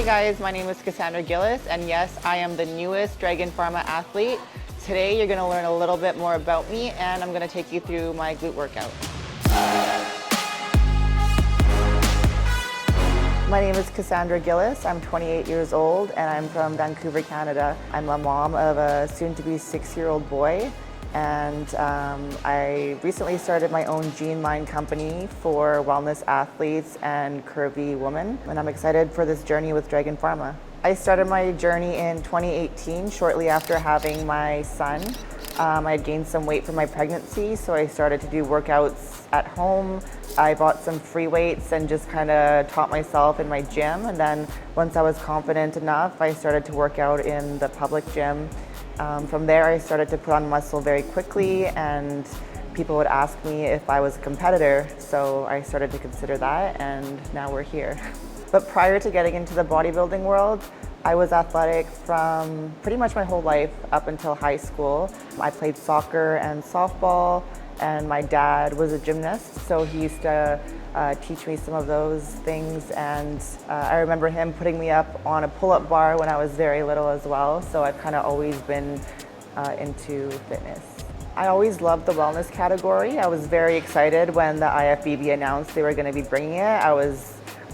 Hey guys, my name is Kassandra Gillis, and yes, I am the newest Dragon Pharma athlete. Today you're going to learn a little bit more about me, and I'm going to take you through my glute workout. My name is Kassandra Gillis. I'm 28 years old and I'm from Vancouver, Canada. I'm a mom of a soon-to-be 6-year-old boy, and I recently started my own gene line company for wellness athletes and curvy women, and I'm excited for this journey with Dragon Pharma. I started my journey in 2018, shortly after having my son. I had gained some weight from my pregnancy, so I started to do workouts at home. I bought some free weights and just kind of taught myself in my gym, and then once I was confident enough, I started to work out in the public gym. From there, I started to put on muscle very quickly, and people would ask me if I was a competitor, so I started to consider that, and now we're here. But prior to getting into the bodybuilding world, I was athletic from pretty much my whole life up until high school. I played soccer and softball, and my dad was a gymnast, so he used to teach me some of those things, and I remember him putting me up on a pull-up bar when I was very little as well, so I've kind of always been into fitness. I always loved the wellness category. I was very excited when the IFBB announced they were going to be bringing it.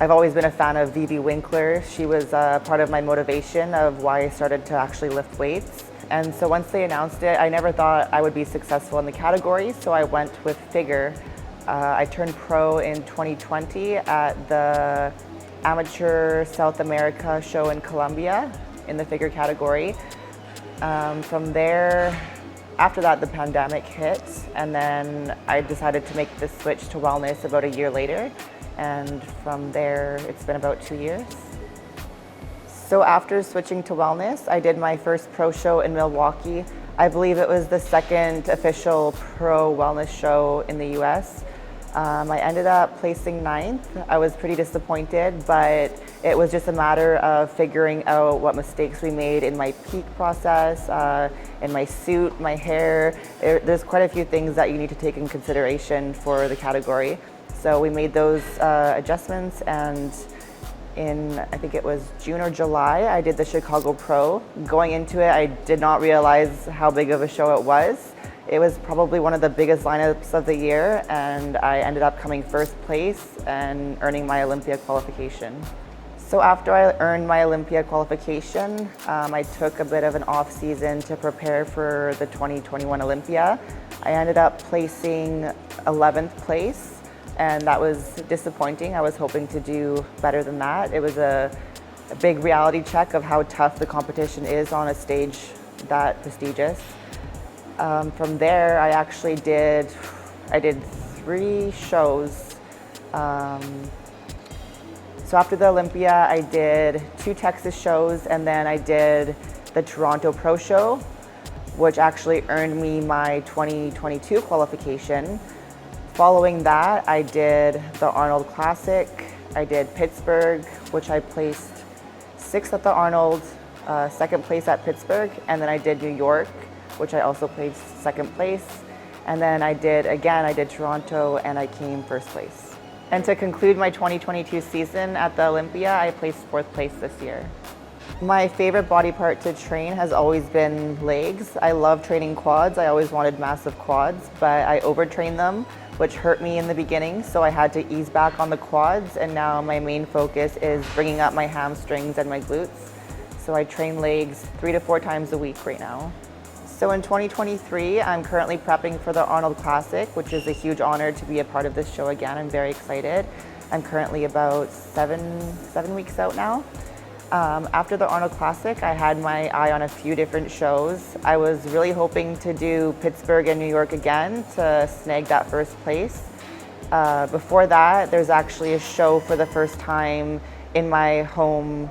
I've always been a fan of Vivi Winkler. She was part of my motivation of why I started to actually lift weights. And so once they announced it, I never thought I would be successful in the category, so I went with figure. I turned pro in 2020 at the Amateur South America show in Colombia in the figure category. From there, after that, the pandemic hit, and then I decided to make the switch to wellness about a year later. And from there, it's been about 2 years. So after switching to wellness, I did my first pro show in Milwaukee. I believe it was the second official pro wellness show in the US. I ended up placing 9th. I was pretty disappointed, but it was just a matter of figuring out what mistakes we made in my peak process, in my suit, my hair. There's quite a few things that you need to take in consideration for the category. So we made those adjustments, and in, I think it was June or July, I did the Chicago Pro. Going into it, I did not realize how big of a show it was. It was probably one of the biggest lineups of the year, and I ended up coming first place and earning my Olympia qualification. So after I earned my Olympia qualification, I took a bit of an off season to prepare for the 2021 Olympia. I ended up placing 11th place. And that was disappointing. I was hoping to do better than that. It was a big reality check of how tough the competition is on a stage that prestigious. From there, I did 3 shows. So after the Olympia, I did 2 Texas shows, and then I did the Toronto Pro Show, which actually earned me my 2022 qualification. Following that, I did the Arnold Classic, I did Pittsburgh, which I placed 6th at the Arnold, 2nd place at Pittsburgh, and then I did New York, which I also placed 2nd place, and then I did Toronto, and I came 1st place. And to conclude my 2022 season at the Olympia, I placed 4th place this year. My favorite body part to train has always been legs. I love training quads. I always wanted massive quads, but I overtrained them, which hurt me in the beginning, so I had to ease back on the quads, and now my main focus is bringing up my hamstrings and my glutes. So I train legs 3 to 4 times a week right now. So in 2023, I'm currently prepping for the Arnold Classic, which is a huge honor to be a part of this show again. I'm very excited. I'm currently about 7 weeks out now. After the Arnold Classic, I had my eye on a few different shows. I was really hoping to do Pittsburgh and New York again to snag that 1st place. Before that, there's actually a show for the first time in my home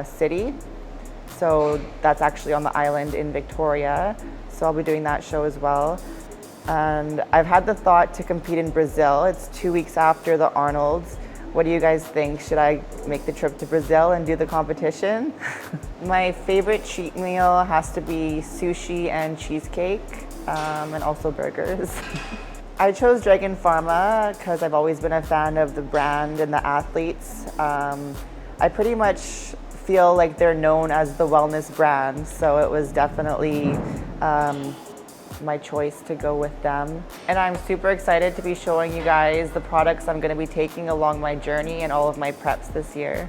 city. So that's actually on the island in Victoria. So I'll be doing that show as well. And I've had the thought to compete in Brazil. It's 2 weeks after the Arnold's. What do you guys think? Should I make the trip to Brazil and do the competition? My favorite cheat meal has to be sushi and cheesecake, and also burgers. I chose Dragon Pharma because I've always been a fan of the brand and the athletes. I pretty much feel like they're known as the wellness brand, so it was definitely my choice to go with them. And I'm super excited to be showing you guys the products I'm going to be taking along my journey and all of my preps this year.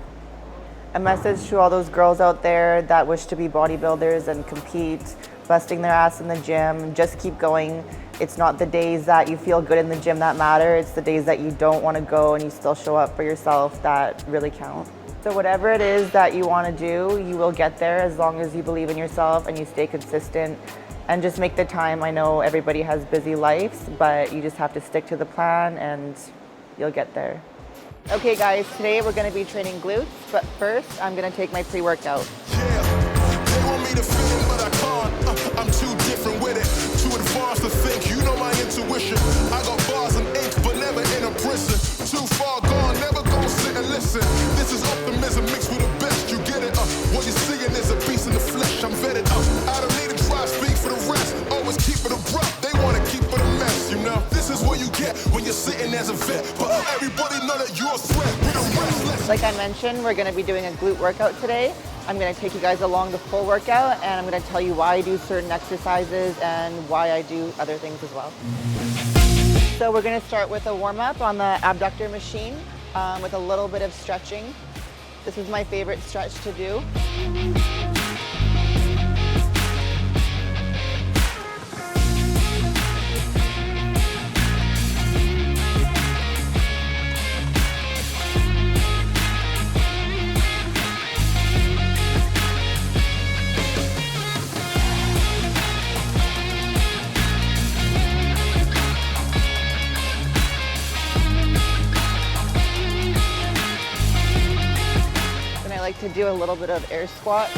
A message to all those girls out there that wish to be bodybuilders and compete, busting their ass in the gym, just keep going. It's not the days that you feel good in the gym that matter, it's the days that you don't want to go and you still show up for yourself that really count. So whatever it is that you want to do, you will get there as long as you believe in yourself and you stay consistent and just make the time. I know everybody has busy lives, but you just have to stick to the plan and you'll get there. Okay guys, today we're going to be training glutes, but first I'm going to take my pre-workout. Yeah, they want me to fit in, but I can't. I'm too different with it, too advanced to think. You know my intuition. I got bars and ink, but never in a prison. Too far gone, never gonna sit and listen. This is optimism mixed with the best. You get it? What you're seeing is a beast in the flesh. I'm vetted up. I don't need to try to speak for the rest. Always keep it abrupt. They want to keep it a mess, you know. This is what you get when you're sitting as a vet. But everybody know that you're a sweat. We're the restless. Like I mentioned, we're going to be doing a glute workout today. I'm going to take you guys along the full workout and I'm going to tell you why I do certain exercises and why I do other things as well. So we're going to start with a warm-up on the abductor machine with a little bit of stretching. This is my favorite stretch to do. To do a little bit of air squat.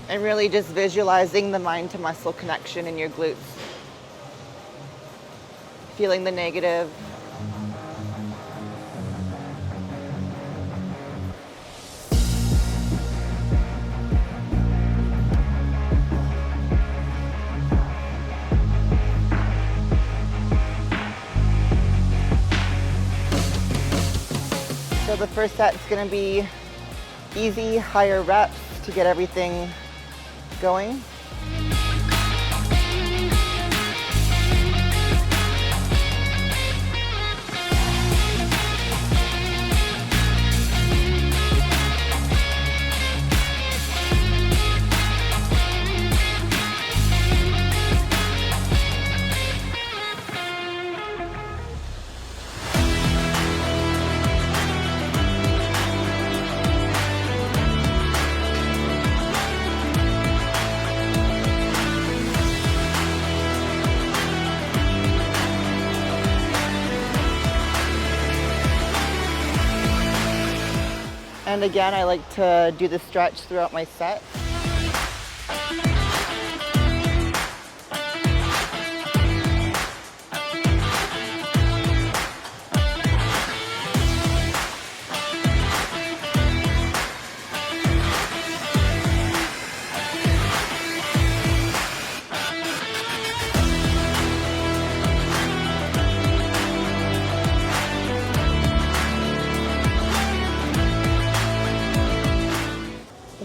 And really just visualizing the mind to muscle connection in your glutes. Feeling the negative. So the first set's going to be easy, higher reps to get everything going. And again, I like to do the stretch throughout my set.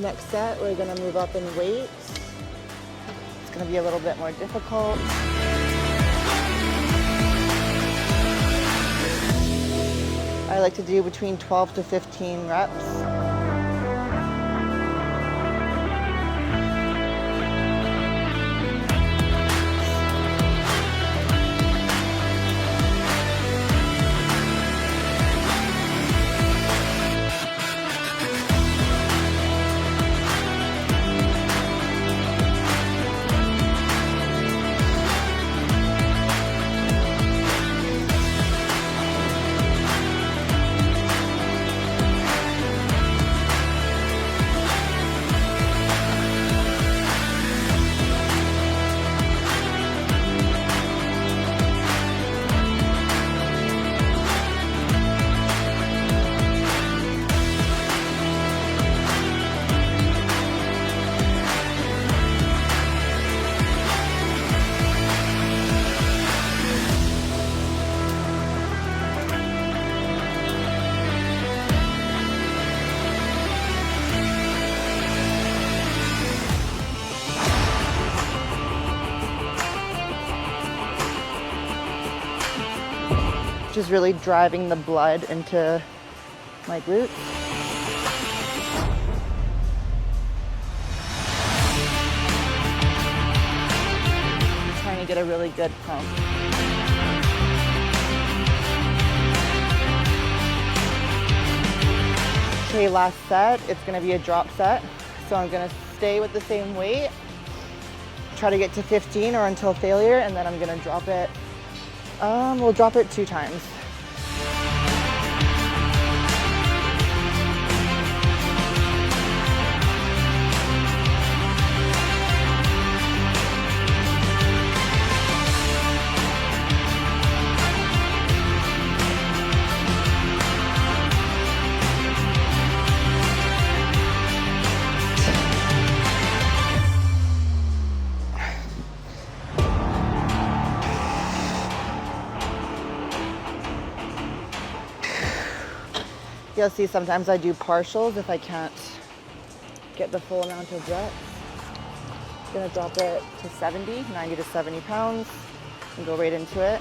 Next set, we're going to move up in weight. It's going to be a little bit more difficult. I like to do between 12 to 15 reps. which is really driving the blood into my glutes. Trying to get a really good pump. Okay, last set, it's gonna be a drop set. So I'm gonna stay with the same weight, try to get to 15 or until failure, and then I'm gonna drop it. We'll drop it 2 times. You'll see sometimes I do partials if I can't get the full amount of reps. I'm gonna drop it to 70, 90 to 70 pounds, and go right into it.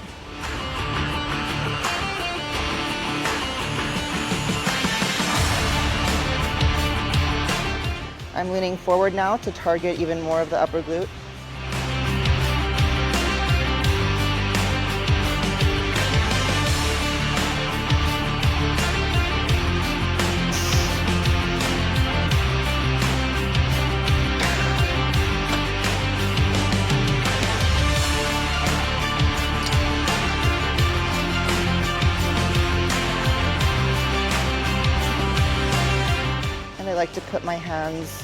I'm leaning forward now to target even more of the upper glute. I like to put my hands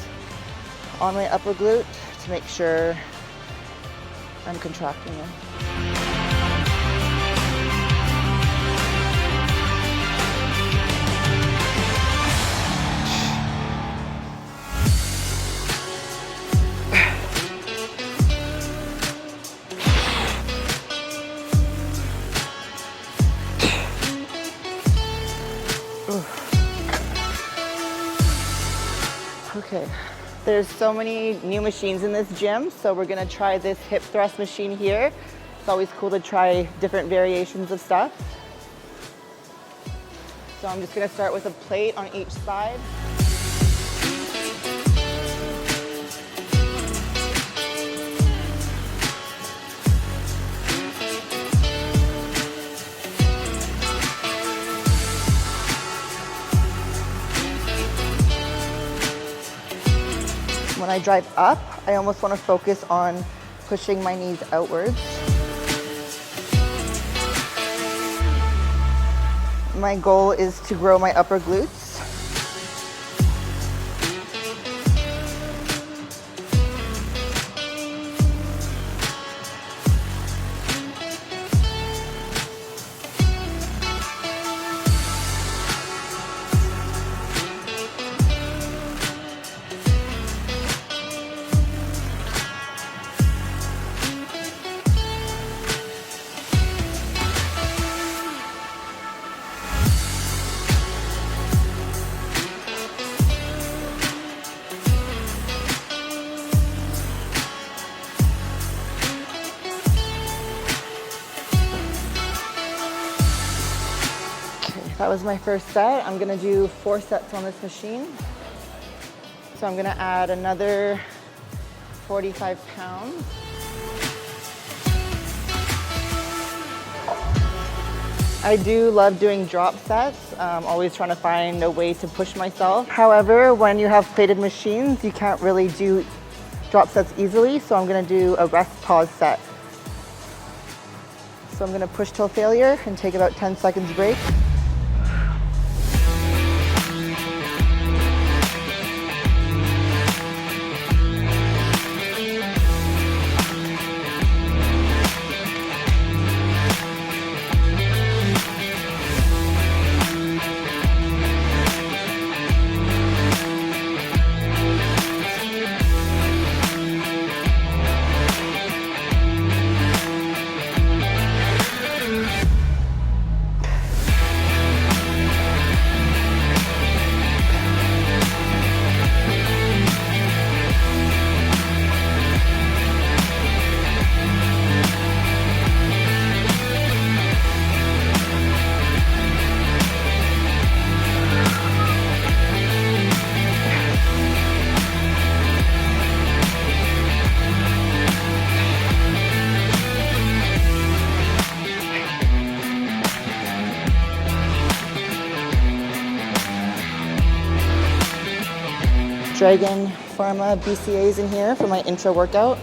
on my upper glute to make sure I'm contracting it. Okay, there's so many new machines in this gym, so we're gonna try this hip thrust machine here. It's always cool to try different variations of stuff. So I'm just gonna start with a plate on each side. When I drive up, I almost want to focus on pushing my knees outwards. My goal is to grow my upper glutes. That was my first set. I'm gonna do 4 sets on this machine. So I'm gonna add another 45 pounds. I do love doing drop sets. Always trying to find a way to push myself. However, when you have plated machines, you can't really do drop sets easily. So I'm gonna do a rest pause set. So I'm gonna push till failure and take about 10 seconds break. Dragon Pharma BCAAs in here for my intro workout.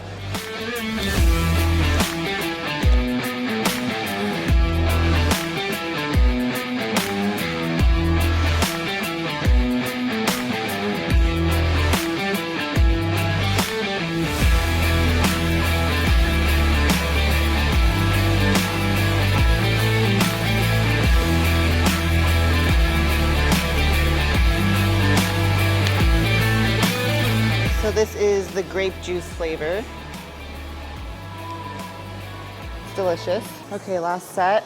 So this is the grape juice flavor. It's delicious. Okay, last set.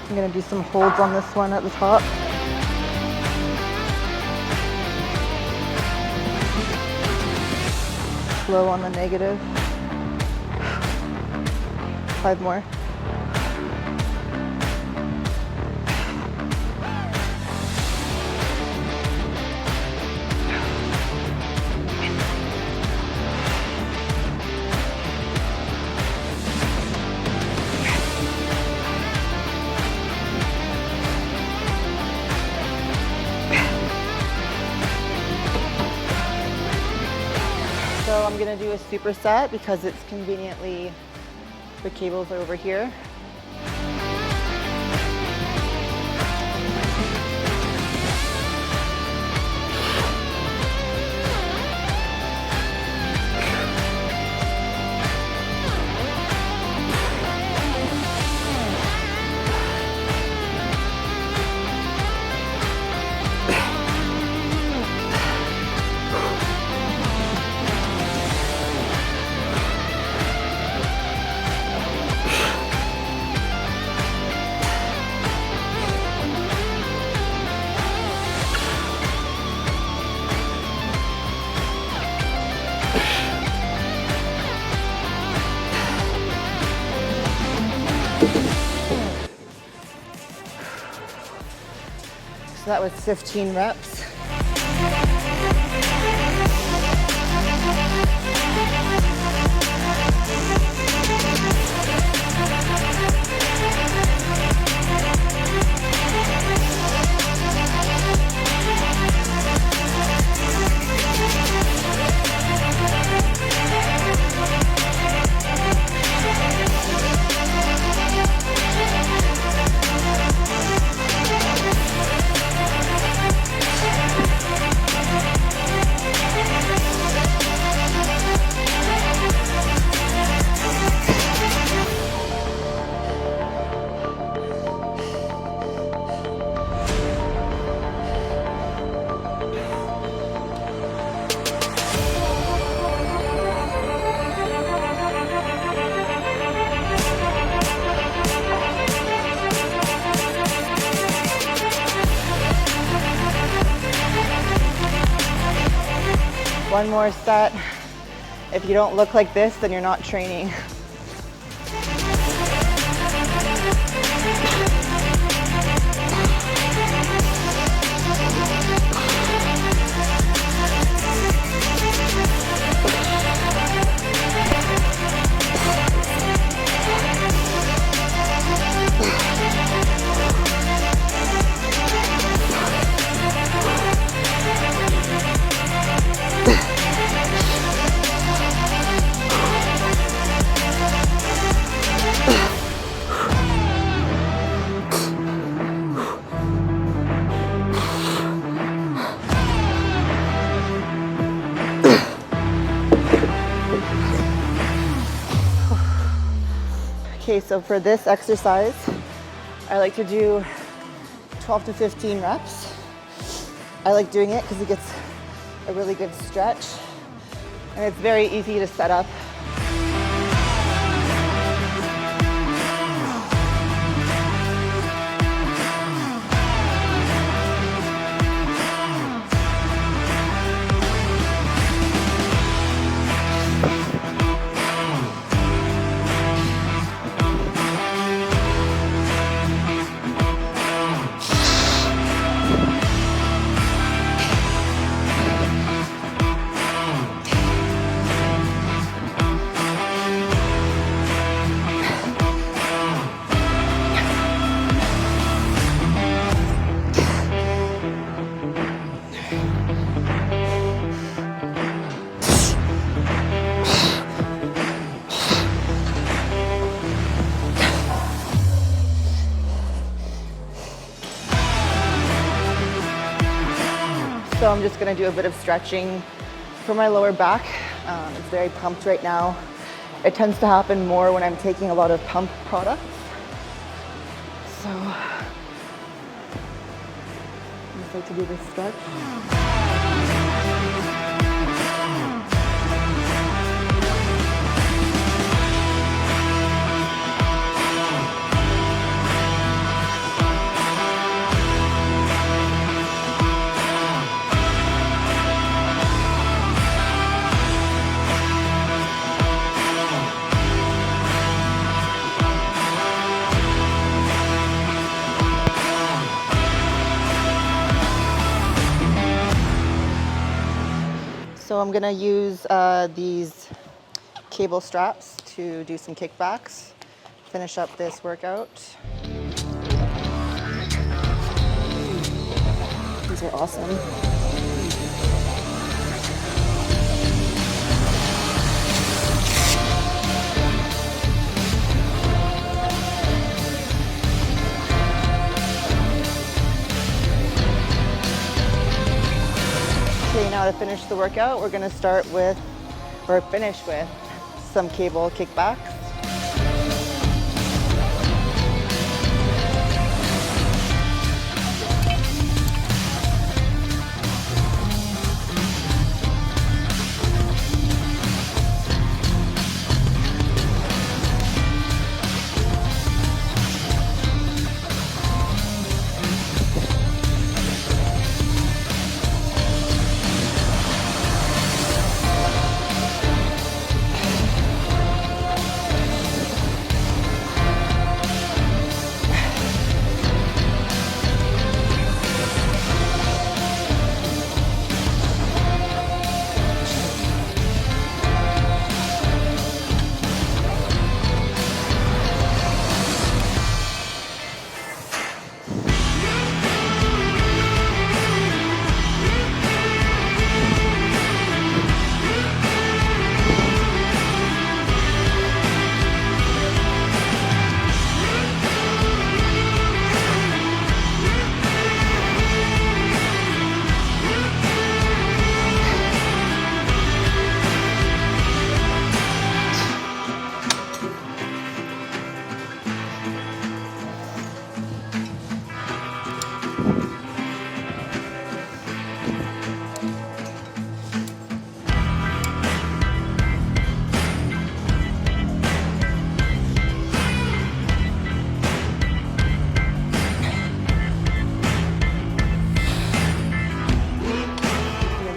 I'm gonna do some holds on this one at the top. Low on the negative. 5 more. So I'm gonna do a superset because it's conveniently, the cables are over here. So that was 15 reps. One more set. If you don't look like this, then you're not training. Okay, so for this exercise, I like to do 12 to 15 reps. I like doing it because it gets a really good stretch and it's very easy to set up. So I'm just gonna do a bit of stretching for my lower back. It's very pumped right now. It tends to happen more when I'm taking a lot of pump products. So I just like to do this stretch. So I'm gonna use these cable straps to do some kickbacks, finish up this workout. These are awesome. Okay, now to finish the workout, we're gonna start with, or finish with, some cable kickbacks.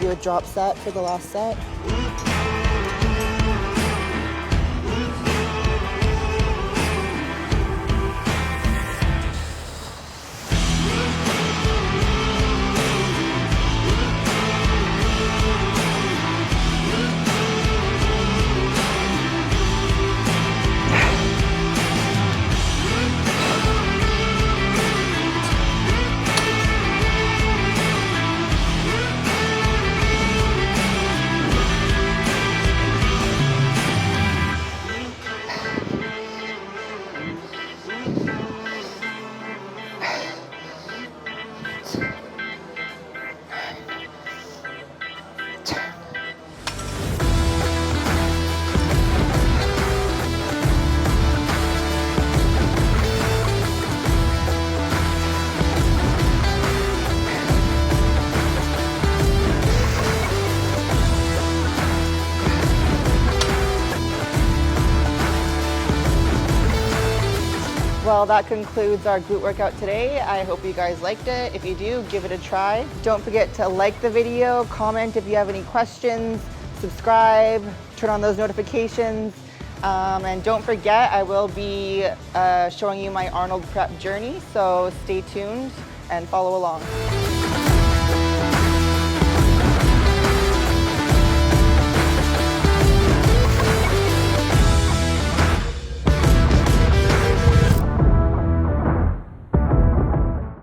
Do a drop set for the last set. Well, that concludes our glute workout today. I hope you guys liked it. If you do, give it a try. Don't forget to like the video, comment if you have any questions, subscribe, turn on those notifications. And don't forget, I will be showing you my Arnold prep journey, so stay tuned and follow along.